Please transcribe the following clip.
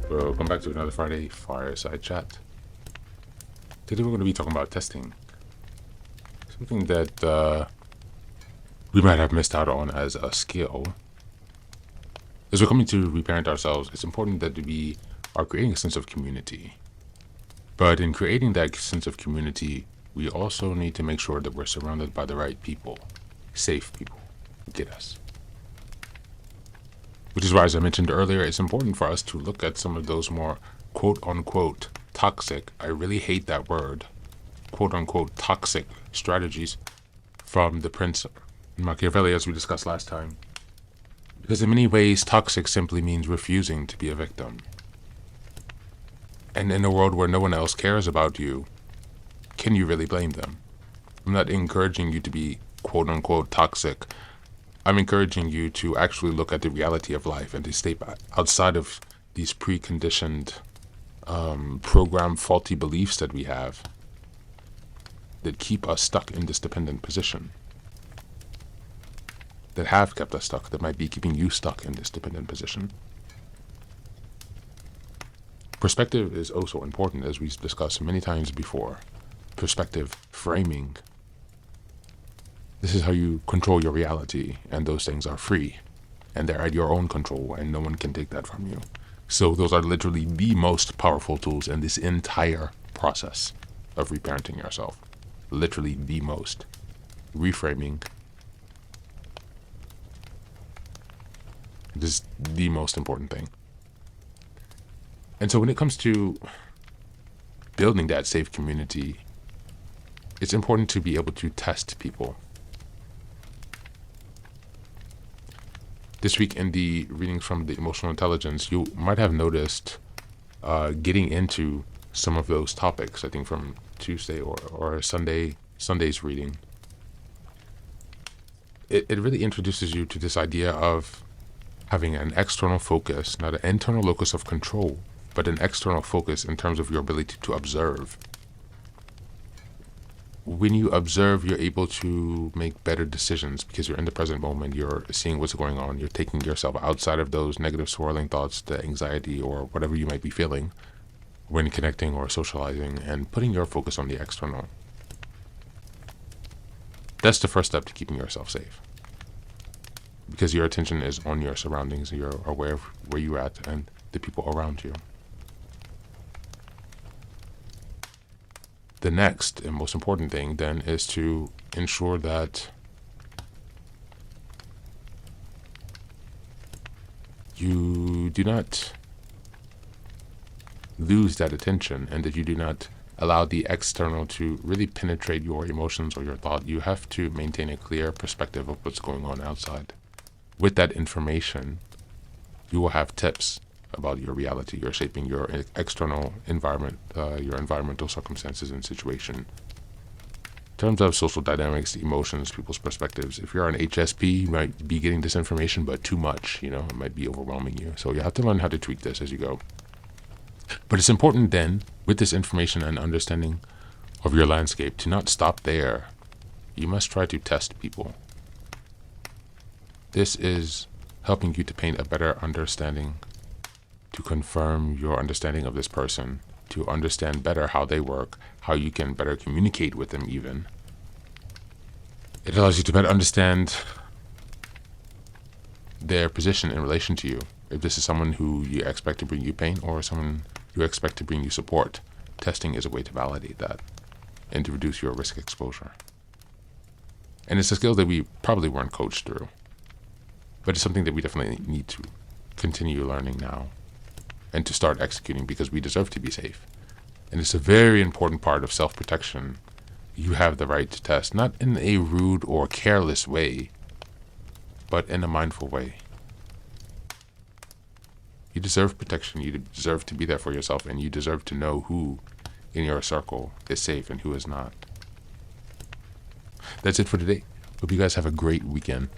Welcome back to another Friday Fireside Chat. Today we're going to be talking about testing. Something that we might have missed out on as a skill. As we're coming to reparent ourselves, it's important that we are creating a sense of community. But in creating that sense of community, we also need to make sure that we're surrounded by the right people, safe people, who get us. Which is why, as I mentioned earlier, it's important for us to look at some of those more quote-unquote toxic, I really hate that word, quote-unquote toxic strategies from the Prince Machiavelli, as we discussed last time. Because in many ways, toxic simply means refusing to be a victim. And in a world where no one else cares about you, can you really blame them? I'm not encouraging you to be quote-unquote toxic. I'm encouraging you to actually look at the reality of life and to stay outside of these preconditioned, programmed faulty beliefs that we have that keep us stuck in this dependent position, that have kept us stuck, that might be keeping you stuck in this dependent position. Perspective is also important, as we've discussed many times before. Perspective framing. This is how you control your reality, and those things are free, and they're at your own control, and no one can take that from you. So those are literally the most powerful tools in this entire process of reparenting yourself. Literally the most. Reframing. This is the most important thing. And so when it comes to building that safe community, it's important to be able to test people. This week in the readings from the emotional intelligence, you might have noticed getting into some of those topics, I think from Tuesday or Sunday's reading. It really introduces you to this idea of having an external focus, not an internal locus of control, but an external focus in terms of your ability to observe. When you observe, you're able to make better decisions because you're in the present moment, you're seeing what's going on, you're taking yourself outside of those negative swirling thoughts, the anxiety or whatever you might be feeling when connecting or socializing, and putting your focus on the external. That's the first step to keeping yourself safe, because your attention is on your surroundings, you're aware of where you're at and the people around you. The next and most important thing then is to ensure that you do not lose that attention and that you do not allow the external to really penetrate your emotions or your thought. You have to maintain a clear perspective of what's going on outside. With that information, you will have tips about your reality. You're shaping your external environment, your environmental circumstances and situation. In terms of social dynamics, emotions, people's perspectives, if you're an HSP, you might be getting this information, but too much, it might be overwhelming you. So you have to learn how to tweak this as you go. But it's important then, with this information and understanding of your landscape, to not stop there. You must try to test people. This is helping you to paint a better understanding, to confirm your understanding of this person, to understand better how they work, how you can better communicate with them even. It allows you to better understand their position in relation to you. If this is someone who you expect to bring you pain or someone you expect to bring you support, testing is a way to validate that and to reduce your risk exposure. And it's a skill that we probably weren't coached through, but it's something that we definitely need to continue learning now and to start executing, because we deserve to be safe. And it's a very important part of self-protection. You have the right to test, not in a rude or careless way, but in a mindful way. You deserve protection, you deserve to be there for yourself, and you deserve to know who in your circle is safe and who is not. That's it for today. Hope you guys have a great weekend.